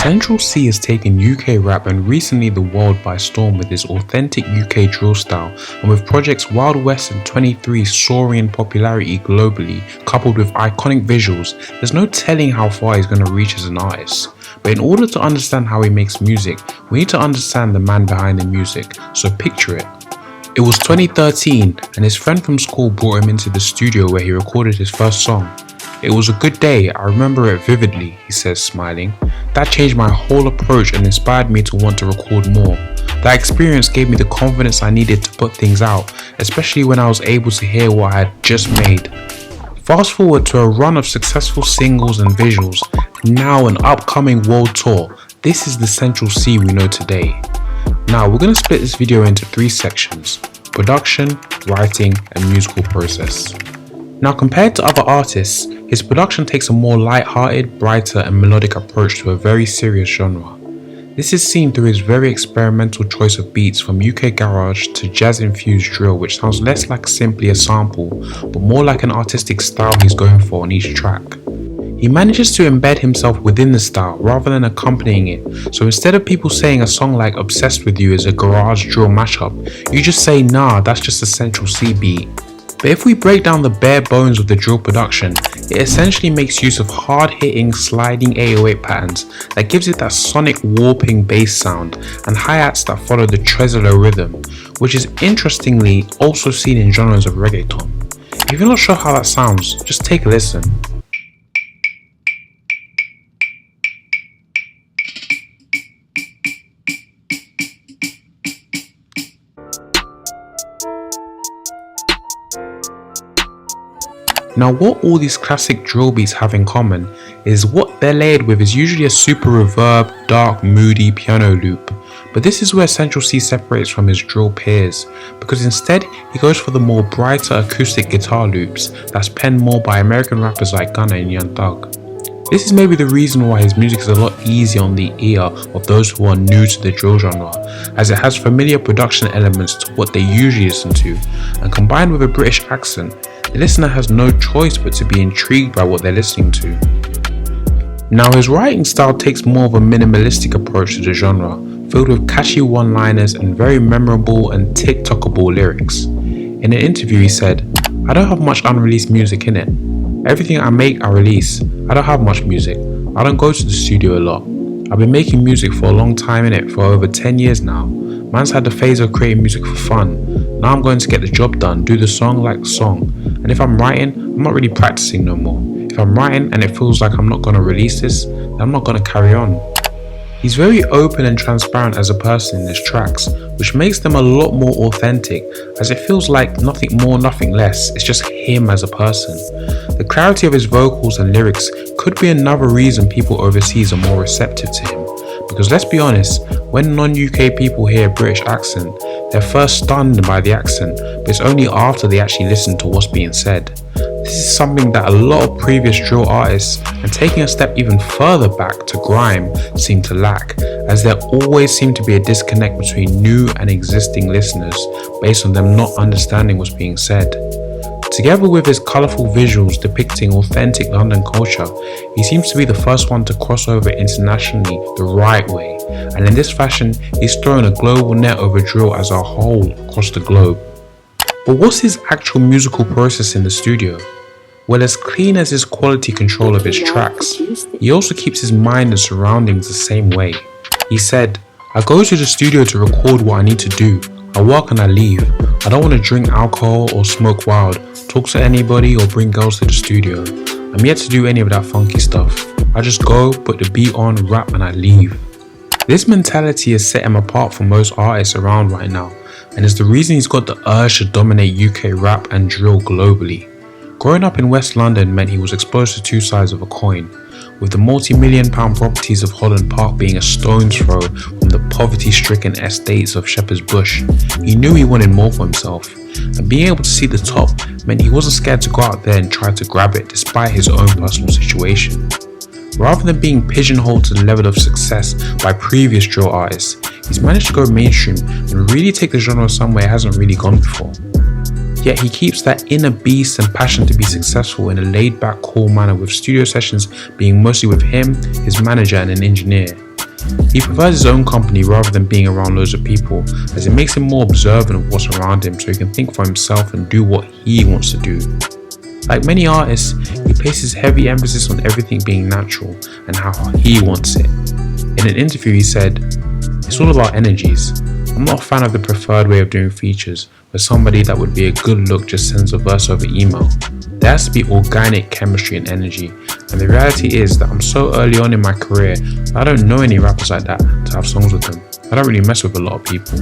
Central C has taken UK rap and recently the world by storm with his authentic UK drill style, and with projects Wild West and 23 soaring in popularity globally, coupled with iconic visuals, there's no telling how far he's going to reach as an artist. But in order to understand how he makes music, we need to understand the man behind the music, so picture it. It was 2013 and his friend from school brought him into the studio where he recorded his first song. It was a good day, I remember it vividly, he says, smiling. That changed my whole approach and inspired me to want to record more. That experience gave me the confidence I needed to put things out, especially when I was able to hear what I had just made. Fast forward to a run of successful singles and visuals, and now an upcoming world tour. This is the Central C we know today. Now we're going to split this video into 3 sections: production, writing, and musical process. Now compared to other artists, his production takes a more light-hearted, brighter and melodic approach to a very serious genre. This is seen through his very experimental choice of beats from UK garage to jazz-infused drill, which sounds less like simply a sample, but more like an artistic style he's going for on each track. He manages to embed himself within the style rather than accompanying it, so instead of people saying a song like Obsessed With You is a garage drill mashup, you just say nah, that's just a Central C beat. But if we break down the bare bones of the drill production, it essentially makes use of hard-hitting sliding 808 patterns that gives it that sonic warping bass sound and hi-hats that follow the tremolo rhythm, which is interestingly also seen in genres of reggaeton. If you're not sure how that sounds, just take a listen. Now what all these classic drill beats have in common is what they're layered with is usually a super reverb, dark, moody piano loop. But this is where Central C separates from his drill peers, because instead he goes for the more brighter acoustic guitar loops that's penned more by American rappers like Gunna and Young Thug. This is maybe the reason why his music is a lot easier on the ear of those who are new to the drill genre, as it has familiar production elements to what they usually listen to, and combined with a British accent, the listener has no choice but to be intrigued by what they're listening to. Now his writing style takes more of a minimalistic approach to the genre, filled with catchy one-liners and very memorable and TikTokable lyrics. In an interview he said, "I don't have much unreleased music in it. Everything I make I release. I don't have much music. I don't go to the studio a lot. I've been making music for a long time in it, for over 10 years now. Man's had the phase of creating music for fun. Now I'm going to get the job done, do the song like the song. And if I'm writing, I'm not really practicing no more. If I'm writing and it feels like I'm not going to release this, then I'm not going to carry on." He's very open and transparent as a person in his tracks, which makes them a lot more authentic, as it feels like nothing more, nothing less, it's just him as a person. The clarity of his vocals and lyrics could be another reason people overseas are more receptive to him, because let's be honest, when non-UK people hear a British accent, they're first stunned by the accent, but it's only after they actually listen to what's being said. This is something that a lot of previous drill artists, and taking a step even further back to grime, seem to lack, as there always seemed to be a disconnect between new and existing listeners based on them not understanding what's being said. Together with his colourful visuals depicting authentic London culture, he seems to be the first one to cross over internationally the right way, and in this fashion he's thrown a global net over drill as a whole across the globe. But what's his actual musical process in the studio? Well, as clean as his quality control of his tracks, he also keeps his mind and surroundings the same way. He said, "I go to the studio to record what I need to do. I work and I leave. I don't want to drink alcohol or smoke wild, talk to anybody or bring girls to the studio. I'm yet to do any of that funky stuff. I just go, put the beat on, rap and I leave." This mentality has set him apart from most artists around right now, and is the reason he's got the urge to dominate UK rap and drill globally. Growing up in West London meant he was exposed to 2 sides of a coin, with the multi-million pound properties of Holland Park being a stone's throw from the poverty-stricken estates of Shepherd's Bush. He knew he wanted more for himself, and being able to see the top meant he wasn't scared to go out there and try to grab it despite his own personal situation. Rather than being pigeonholed to the level of success by previous drill artists, he's managed to go mainstream and really take the genre somewhere it hasn't really gone before. Yet he keeps that inner beast and passion to be successful in a laid-back, cool manner, with studio sessions being mostly with him, his manager and an engineer. He prefers his own company rather than being around loads of people, as it makes him more observant of what's around him so he can think for himself and do what he wants to do. Like many artists, he places heavy emphasis on everything being natural and how he wants it. In an interview he said, "It's all about energies. I'm not a fan of the preferred way of doing features, where somebody that would be a good look just sends a verse over email. There has to be organic chemistry and energy, and the reality is that I'm so early on in my career that I don't know any rappers like that to have songs with them. I don't really mess with a lot of people."